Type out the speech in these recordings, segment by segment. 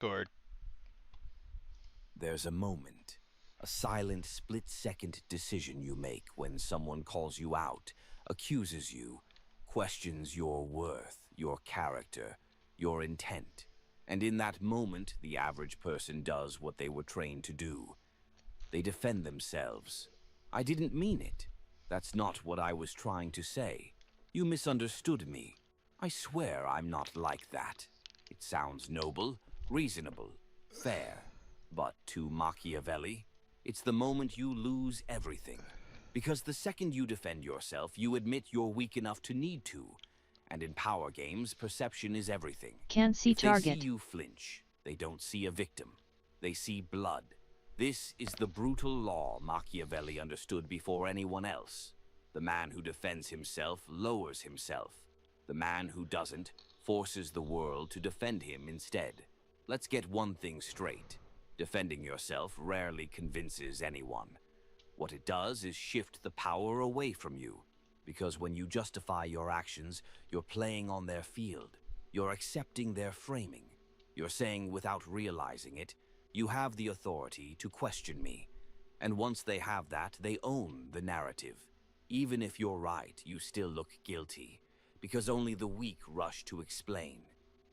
Guard. There's a moment, a silent split-second decision you make when someone calls you out, accuses you, questions your worth, your character, your intent. And in that moment, the average person does what they were trained to do. They defend themselves. I didn't mean it. That's not what I was trying to say. You misunderstood me. I swear I'm not like that. It sounds noble, reasonable, fair. But to Machiavelli, it's the moment you lose everything. Because the second you defend yourself, you admit you're weak enough to need to. And in power games, perception is everything. Can see If they see target. you flinch, they don't see a victim. They see blood. This is the brutal law Machiavelli understood before anyone else. The man who defends himself lowers himself. The man who doesn't forces the world to defend him instead. Let's get one thing straight. Defending yourself rarely convinces anyone. What it does is shift the power away from you. Because when you justify your actions, you're playing on their field. You're accepting their framing. You're saying without realizing it, you have the authority to question me. And once they have that, they own the narrative. Even if you're right, you still look guilty. Because only the weak rush to explain.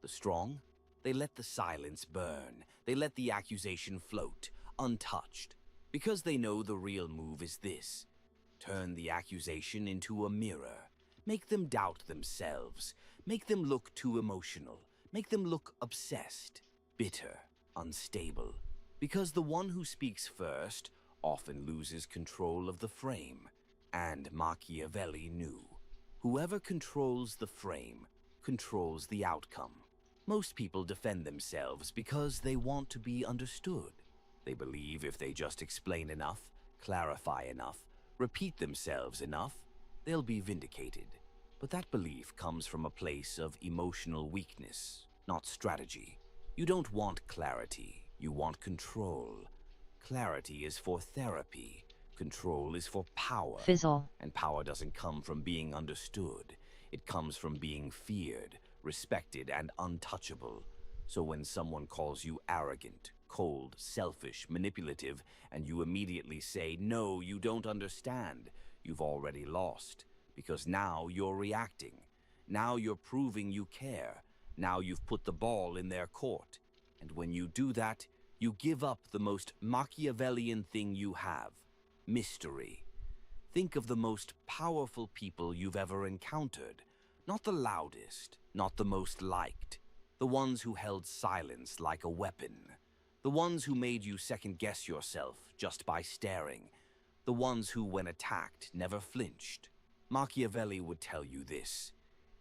The strong? They let the silence burn. They let the accusation float, untouched. Because they know the real move is this. Turn the accusation into a mirror. Make them doubt themselves. Make them look too emotional. Make them look obsessed, bitter, unstable. Because the one who speaks first often loses control of the frame. And Machiavelli knew. Whoever controls the frame controls the outcome. Most people defend themselves because they want to be understood. They believe if they just explain enough, clarify enough, repeat themselves enough, they'll be vindicated. But that belief comes from a place of emotional weakness, not strategy. You don't want clarity, you want control. Clarity is for therapy. Control is for power. Fizzle. And power doesn't come from being understood. It comes from being feared, respected, and untouchable. So when someone calls you arrogant, cold, selfish, manipulative, and you immediately say, "No, you don't understand," you've already lost. Because now you're reacting. Now you're proving you care. Now you've put the ball in their court. And when you do that, you give up the most Machiavellian thing you have. Mystery. Think of the most powerful people you've ever encountered. Not the loudest, not the most liked. The ones who held silence like a weapon. The ones who made you second-guess yourself just by staring. The ones who, when attacked, never flinched. Machiavelli would tell you this.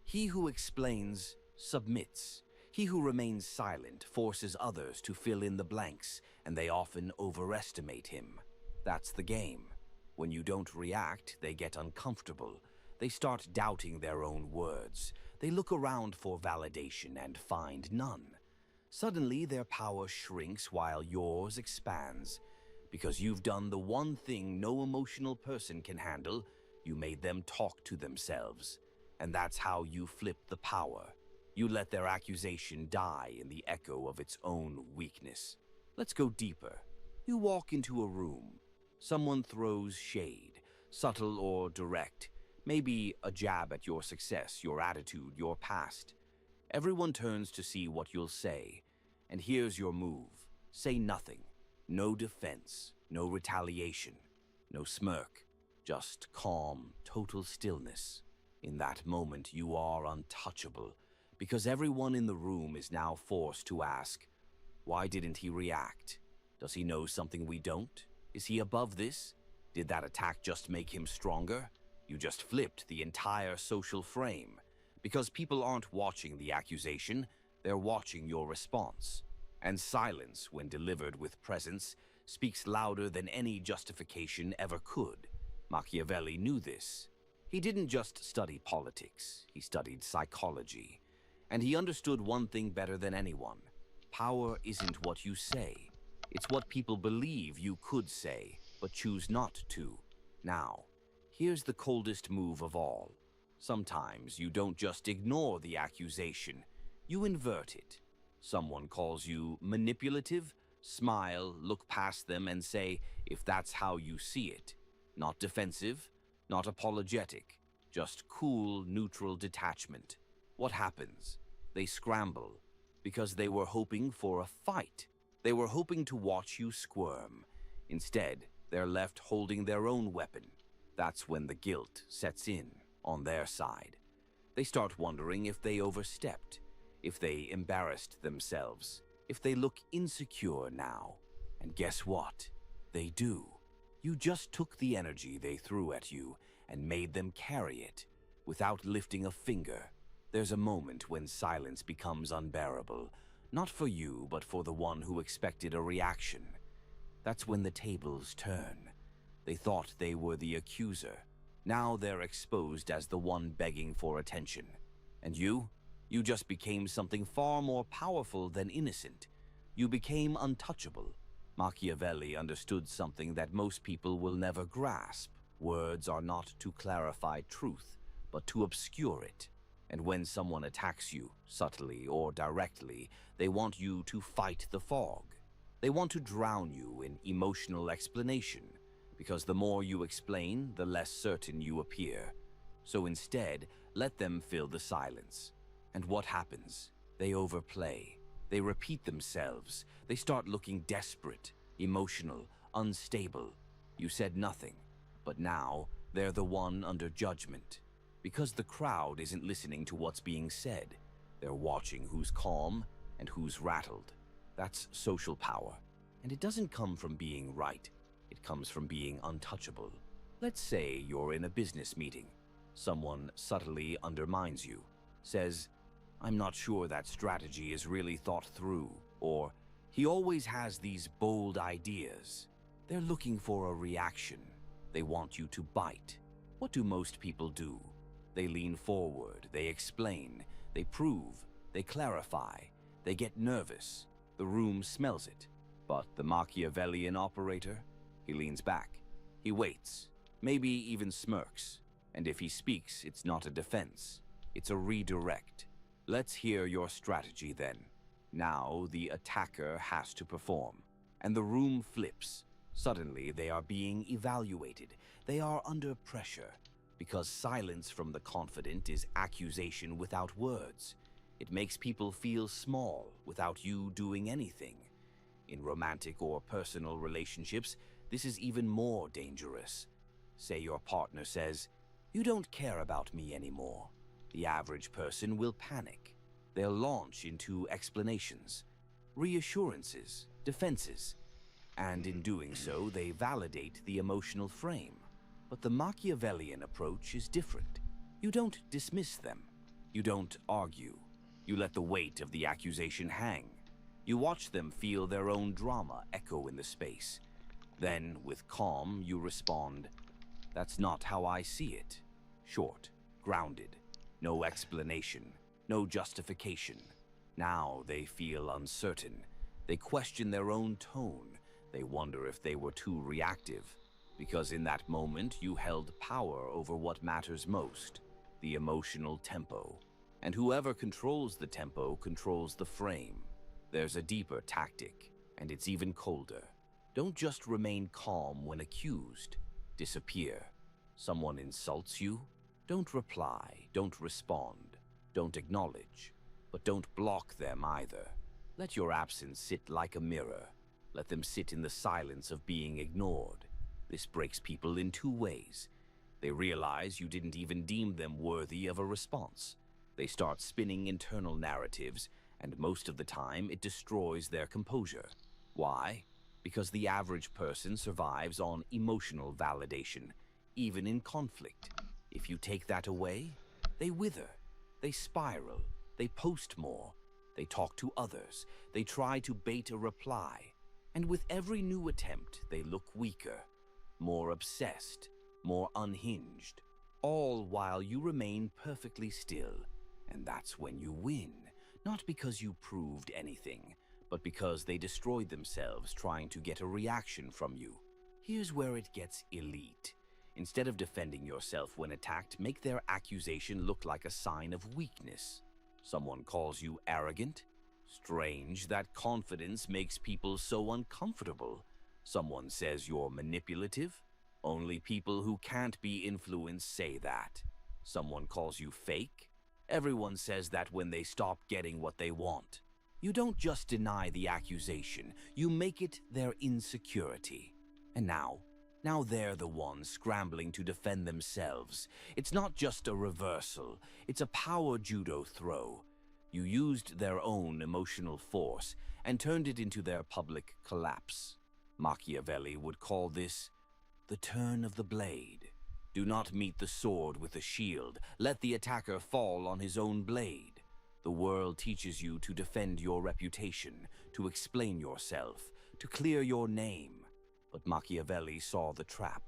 He who explains, submits. He who remains silent forces others to fill in the blanks, and they often overestimate him. That's the game. When you don't react, they get uncomfortable. They start doubting their own words. They look around for validation and find none. Suddenly, their power shrinks while yours expands. Because you've done the one thing no emotional person can handle, you made them talk to themselves. And that's how you flip the power. You let their accusation die in the echo of its own weakness. Let's go deeper. You walk into a room. Someone throws shade, subtle or direct. Maybe a jab at your success, your attitude, your past. Everyone turns to see what you'll say. And here's your move. Say nothing. No defense. No retaliation. No smirk. Just calm, total stillness. In that moment, you are untouchable. Because everyone in the room is now forced to ask, why didn't he react? Does he know something we don't? Is he above this? Did that attack just make him stronger? You just flipped the entire social frame. Because people aren't watching the accusation, they're watching your response. And silence, when delivered with presence, speaks louder than any justification ever could. Machiavelli knew this. He didn't just study politics, he studied psychology. And he understood one thing better than anyone. Power isn't what you say. It's what people believe you could say, but choose not to. Now, here's the coldest move of all. Sometimes you don't just ignore the accusation, you invert it. Someone calls you manipulative, smile, look past them and say, if that's how you see it. Not defensive, not apologetic, just cool, neutral detachment. What happens? They scramble, because they were hoping for a fight. They were hoping to watch you squirm. Instead, they're left holding their own weapon. That's when the guilt sets in on their side. They start wondering if they overstepped, if they embarrassed themselves, if they look insecure now. And guess what? They do. You just took the energy they threw at you and made them carry it without lifting a finger. There's a moment when silence becomes unbearable, not for you, but for the one who expected a reaction. That's when the tables turn. They thought they were the accuser. Now they're exposed as the one begging for attention. And you just became something far more powerful than innocent. You became untouchable. Machiavelli understood something that most people will never grasp. Words are not to clarify truth, but to obscure it. And when someone attacks you, subtly or directly, they want you to fight the fog. They want to drown you in emotional explanation, because the more you explain, the less certain you appear. So instead, let them fill the silence. And what happens? They overplay. They repeat themselves. They start looking desperate, emotional, unstable. You said nothing, but now they're the one under judgment. Because the crowd isn't listening to what's being said. They're watching who's calm and who's rattled. That's social power. And it doesn't come from being right. It comes from being untouchable. Let's say you're in a business meeting. Someone subtly undermines you, says, "I'm not sure that strategy is really thought through," or "He always has these bold ideas." They're looking for a reaction. They want you to bite. What do most people do? They lean forward, they explain, they prove, they clarify, they get nervous. The room smells it. But the Machiavellian operator? He leans back. He waits, maybe even smirks. And if he speaks, it's not a defense. It's a redirect. Let's hear your strategy then. Now the attacker has to perform. And the room flips. Suddenly they are being evaluated. They are under pressure. Because silence from the confident is accusation without words. It makes people feel small without you doing anything. In romantic or personal relationships, this is even more dangerous. Say your partner says, "You don't care about me anymore." The average person will panic. They'll launch into explanations, reassurances, defenses. And in doing so, they validate the emotional frame. But the Machiavellian approach is different. You don't dismiss them. You don't argue. You let the weight of the accusation hang. You watch them feel their own drama echo in the space. Then, with calm, you respond, "That's not how I see it." Short, grounded, no explanation, no justification. Now they feel uncertain. They question their own tone. They wonder if they were too reactive. Because in that moment, you held power over what matters most, the emotional tempo. And whoever controls the tempo controls the frame. There's a deeper tactic, and it's even colder. Don't just remain calm when accused. Disappear. Someone insults you? Don't reply, don't respond, don't acknowledge. But don't block them either. Let your absence sit like a mirror. Let them sit in the silence of being ignored. This breaks people in two ways. They realize you didn't even deem them worthy of a response. They start spinning internal narratives, and most of the time it destroys their composure. Why? Because the average person survives on emotional validation, even in conflict. If you take that away, they wither, they spiral, they post more, they talk to others, they try to bait a reply. And with every new attempt, they look weaker, more obsessed, more unhinged, all while you remain perfectly still. And that's when you win, not because you proved anything, but because they destroyed themselves trying to get a reaction from you. Here's where it gets elite. Instead of defending yourself when attacked, make their accusation look like a sign of weakness. Someone calls you arrogant? Strange that confidence makes people so uncomfortable. Someone says you're manipulative. Only people who can't be influenced say that. Someone calls you fake. Everyone says that when they stop getting what they want. You don't just deny the accusation, you make it their insecurity. And now they're the ones scrambling to defend themselves. It's not just a reversal, it's a power judo throw. You used their own emotional force and turned it into their public collapse. Machiavelli would call this the turn of the blade. Do not meet the sword with a shield. Let the attacker fall on his own blade. The world teaches you to defend your reputation, to explain yourself, to clear your name. But Machiavelli saw the trap.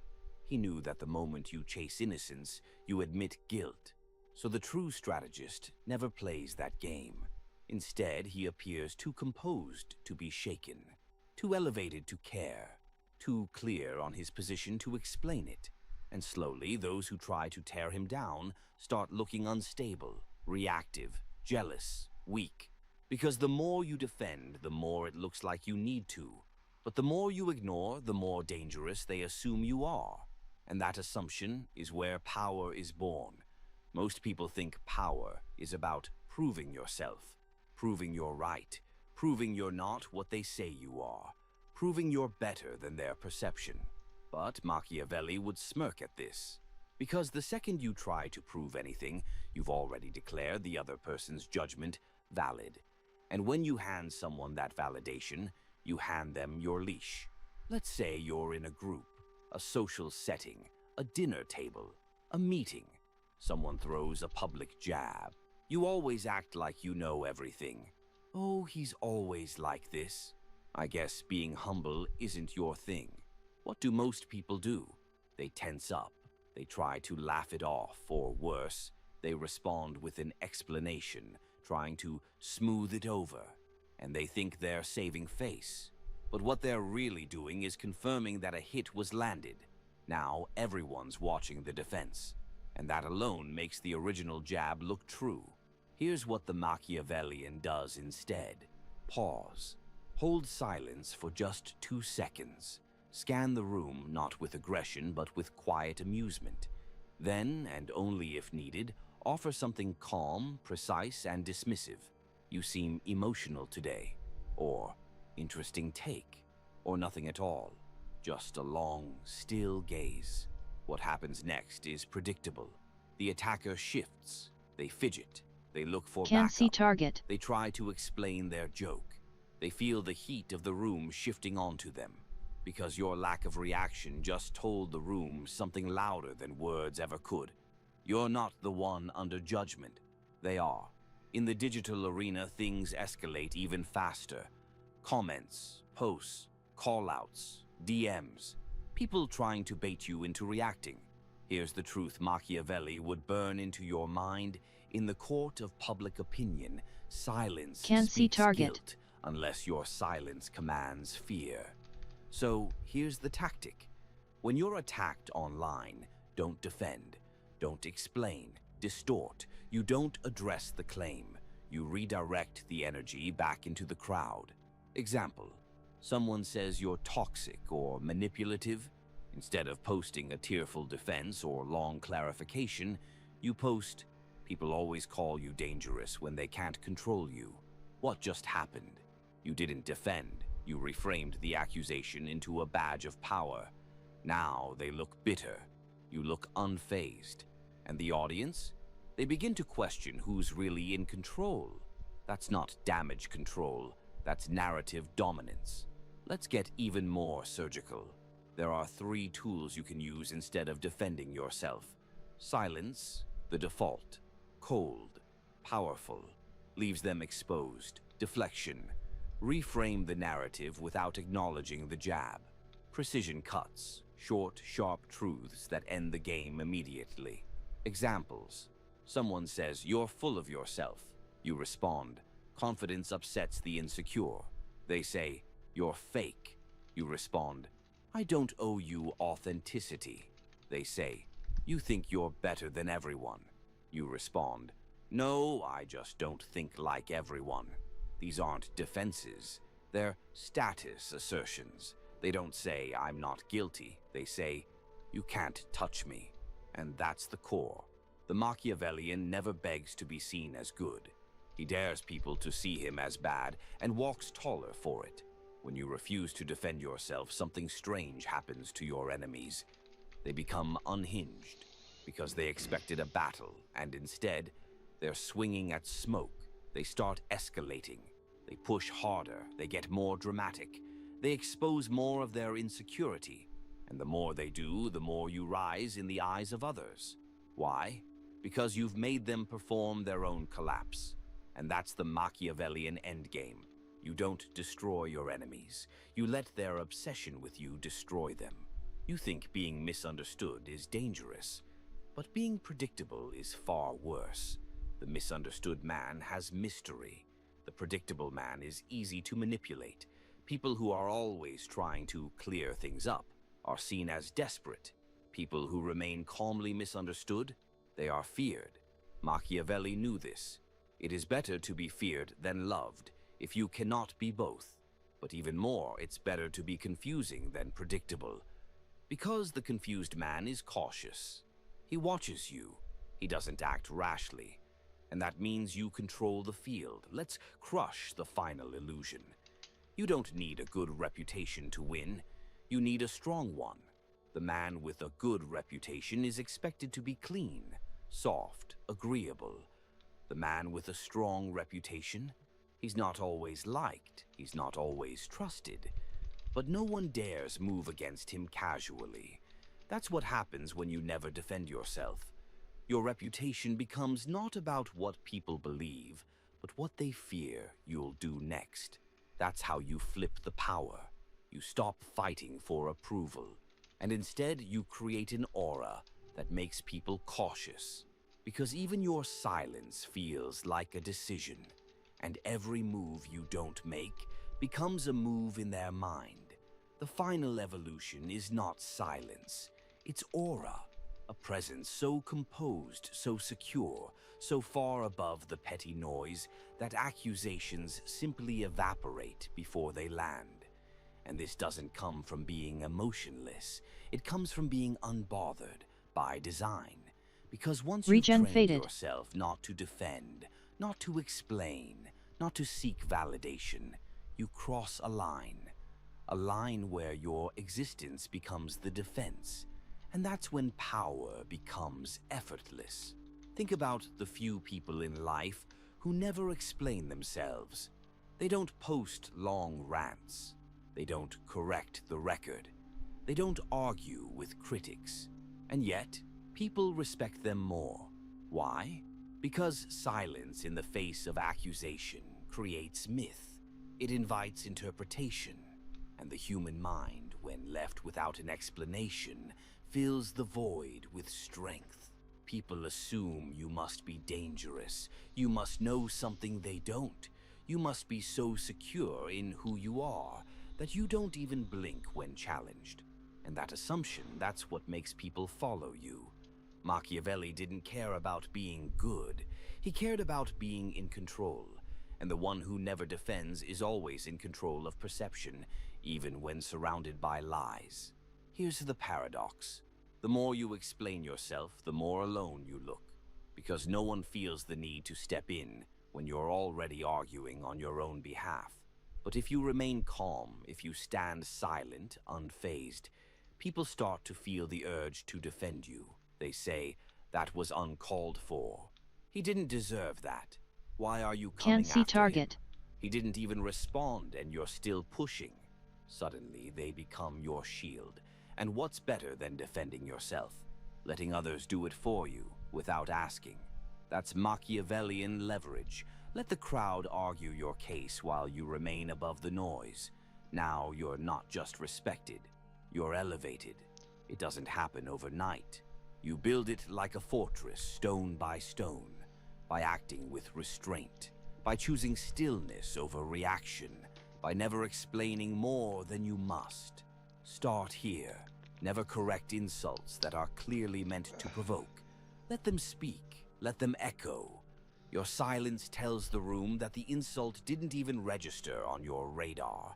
He knew that the moment you chase innocence, you admit guilt. So the true strategist never plays that game. Instead, he appears too composed to be shaken, too elevated to care, too clear on his position to explain it. And slowly, those who try to tear him down start looking unstable, reactive, jealous, weak. Because the more you defend, the more it looks like you need to. But the more you ignore, the more dangerous they assume you are. And that assumption is where power is born. Most people think power is about proving yourself, proving you're right, proving you're not what they say you are, proving you're better than their perception. But Machiavelli would smirk at this, because the second you try to prove anything, you've already declared the other person's judgment valid. And when you hand someone that validation, you hand them your leash. Let's say you're in a group, a social setting, a dinner table, a meeting. Someone throws a public jab. You always act like you know everything. Oh, he's always like this. I guess being humble isn't your thing. What do most people do? They tense up. They try to laugh it off, or worse, they respond with an explanation, trying to smooth it over. And they think they're saving face. But what they're really doing is confirming that a hit was landed. Now everyone's watching the defense. And that alone makes the original jab look true. Here's what the Machiavellian does instead. Pause. Hold silence for just 2 seconds. Scan the room not with aggression but with quiet amusement. Then, and only if needed, offer something calm, precise, and dismissive. You seem emotional today. Or, interesting take. Or nothing at all. Just a long, still gaze. What happens next is predictable. The attacker shifts. They fidget. They look for backup. Can't see target. They try to explain their joke. They feel the heat of the room shifting onto them. Because your lack of reaction just told the room something louder than words ever could. You're not the one under judgment. They are. In the digital arena, things escalate even faster. Comments, posts, call-outs, DMs. People trying to bait you into reacting. Here's the truth Machiavelli would burn into your mind. In the court of public opinion, silence Can't see speaks target. guilt, unless your silence commands fear. So here's the tactic. When you're attacked online, don't defend, don't explain, distort. You don't address the claim. You redirect the energy back into the crowd. Example, someone says you're toxic or manipulative. Instead of posting a tearful defense or long clarification, you post, "People always call you dangerous when they can't control you. What just happened?" You didn't defend. You reframed the accusation into a badge of power. Now they look bitter. You look unfazed. And the audience? They begin to question who's really in control. That's not damage control. That's narrative dominance. Let's get even more surgical. There are 3 tools you can use instead of defending yourself. Silence, the default. Cold, powerful, leaves them exposed. Deflection, reframe the narrative without acknowledging the jab. Precision cuts, short, sharp truths that end the game immediately. Examples. Someone says, "You're full of yourself." You respond, "Confidence upsets the insecure." They say, "You're fake." You respond, "I don't owe you authenticity." They say, "You think you're better than everyone." You respond, "No, I just don't think like everyone." These aren't defenses. They're status assertions. They don't say, "I'm not guilty." They say, "You can't touch me." And that's the core. The Machiavellian never begs to be seen as good. He dares people to see him as bad and walks taller for it. When you refuse to defend yourself, something strange happens to your enemies. They become unhinged because they expected a battle, and instead, they're swinging at smoke. They start escalating. They push harder. They get more dramatic. They expose more of their insecurity. And the more they do, the more you rise in the eyes of others. Why? Because you've made them perform their own collapse. And that's the Machiavellian endgame. You don't destroy your enemies. You let their obsession with you destroy them. You think being misunderstood is dangerous, but being predictable is far worse. The misunderstood man has mystery. The predictable man is easy to manipulate. People who are always trying to clear things up are seen as desperate. People who remain calmly misunderstood, they are feared. Machiavelli knew this. It is better to be feared than loved, if you cannot be both. But even more, it's better to be confusing than predictable. Because the confused man is cautious. He watches you. He doesn't act rashly. And that means you control the field. Let's crush the final illusion. You don't need a good reputation to win. You need a strong one. The man with a good reputation is expected to be clean, soft, agreeable. The man with a strong reputation, he's not always liked, he's not always trusted, but no one dares move against him casually. That's what happens when you never defend yourself. Your reputation becomes not about what people believe, but what they fear you'll do next. That's how you flip the power. You stop fighting for approval, and instead you create an aura that makes people cautious. Because even your silence feels like a decision, and every move you don't make becomes a move in their mind. The final evolution is not silence, it's aura, a presence so composed, so secure, so far above the petty noise that accusations simply evaporate before they land. And this doesn't come from being emotionless, it comes from being unbothered by design. Because once you've trained yourself not to defend, not to explain, not to seek validation, you cross a line where your existence becomes the defense. And that's when power becomes effortless. Think about the few people in life who never explain themselves. They don't post long rants. They don't correct the record. They don't argue with critics. And yet, people respect them more. Why? Because silence in the face of accusation creates myth. It invites interpretation. And the human mind, when left without an explanation, fills the void with strength. People assume you must be dangerous. You must know something they don't. You must be so secure in who you are that you don't even blink when challenged. And that assumption, that's what makes people follow you. Machiavelli didn't care about being good. He cared about being in control. And the one who never defends is always in control of perception, even when surrounded by lies. Here's the paradox. The more you explain yourself, the more alone you look. Because no one feels the need to step in when you're already arguing on your own behalf. But if you remain calm, if you stand silent, unfazed, people start to feel the urge to defend you. They say, "That was uncalled for. He didn't deserve that. Why are you coming after him? He didn't even respond and you're still pushing." Suddenly, they become your shield. And what's better than defending yourself? Letting others do it for you, without asking. That's Machiavellian leverage. Let the crowd argue your case while you remain above the noise. Now you're not just respected, you're elevated. It doesn't happen overnight. You build it like a fortress, stone by stone, by acting with restraint, by choosing stillness over reaction, by never explaining more than you must. Start here. Never correct insults that are clearly meant to provoke. Let them speak. Let them echo. Your silence tells the room that the insult didn't even register on your radar.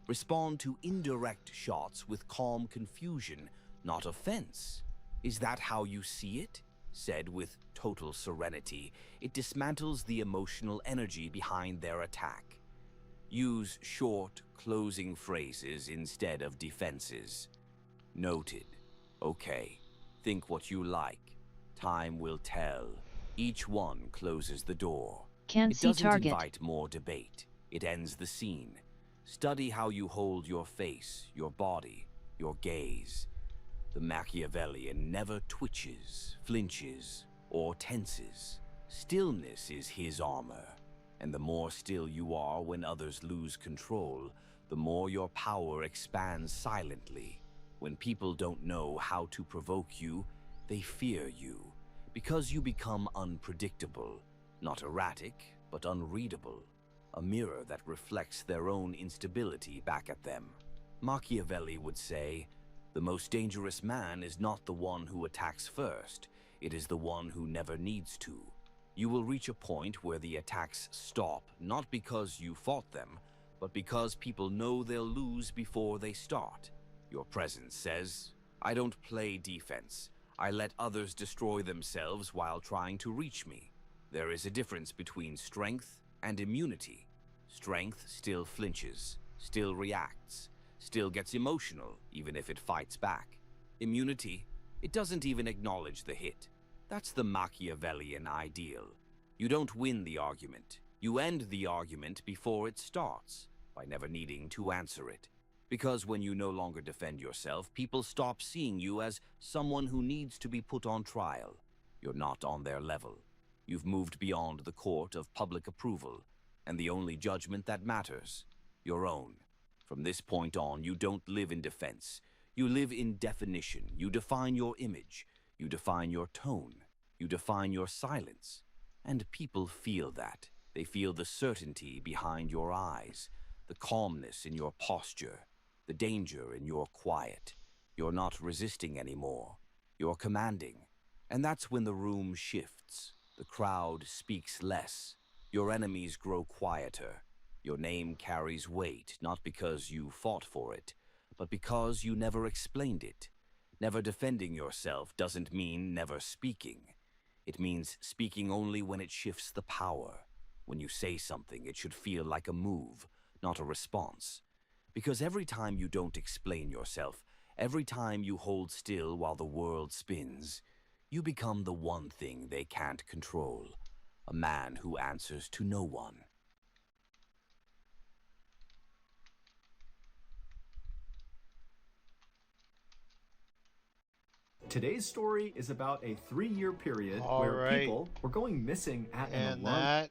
Respond to indirect shots with calm confusion, not offense. Is that how you see it? Said with total serenity, it dismantles the emotional energy behind their attack. Use short, closing phrases instead of defenses. Noted. Okay. Think what you like. Time will tell. Each one closes the door. Can see doesn't target. invite more debate. It ends the scene. Study how you hold your face, your body, your gaze. The Machiavellian never twitches, flinches, or tenses. Stillness is his armor. And the more still you are when others lose control, the more your power expands silently. When people don't know how to provoke you, they fear you. Because you become unpredictable, not erratic, but unreadable. A mirror that reflects their own instability back at them. Machiavelli would say, the most dangerous man is not the one who attacks first, it is the one who never needs to. You will reach a point where the attacks stop, not because you fought them, but because people know they'll lose before they start. Your presence says, I don't play defense. I let others destroy themselves while trying to reach me. There is a difference between strength and immunity. Strength still flinches, still reacts, still gets emotional, even if it fights back. Immunity, it doesn't even acknowledge the hit. That's the Machiavellian ideal. You don't win the argument. You end the argument before it starts, by never needing to answer it. Because when you no longer defend yourself, people stop seeing you as someone who needs to be put on trial. You're not on their level. You've moved beyond the court of public approval, and the only judgment that matters, your own. From this point on, you don't live in defense. You live in definition. You define your image. You define your tone. You define your silence. And people feel that. They feel the certainty behind your eyes, the calmness in your posture, the danger in your quiet. You're not resisting anymore. You're commanding. And that's when the room shifts. The crowd speaks less. Your enemies grow quieter. Your name carries weight, not because you fought for it, but because you never explained it. Never defending yourself doesn't mean never speaking. It means speaking only when it shifts the power. When you say something, it should feel like a move, not a response. Because every time you don't explain yourself, every time you hold still while the world spins, you become the one thing they can't control. A man who answers to no one. Today's story is about a 3-year period All where right. people were going missing at an And alarm. that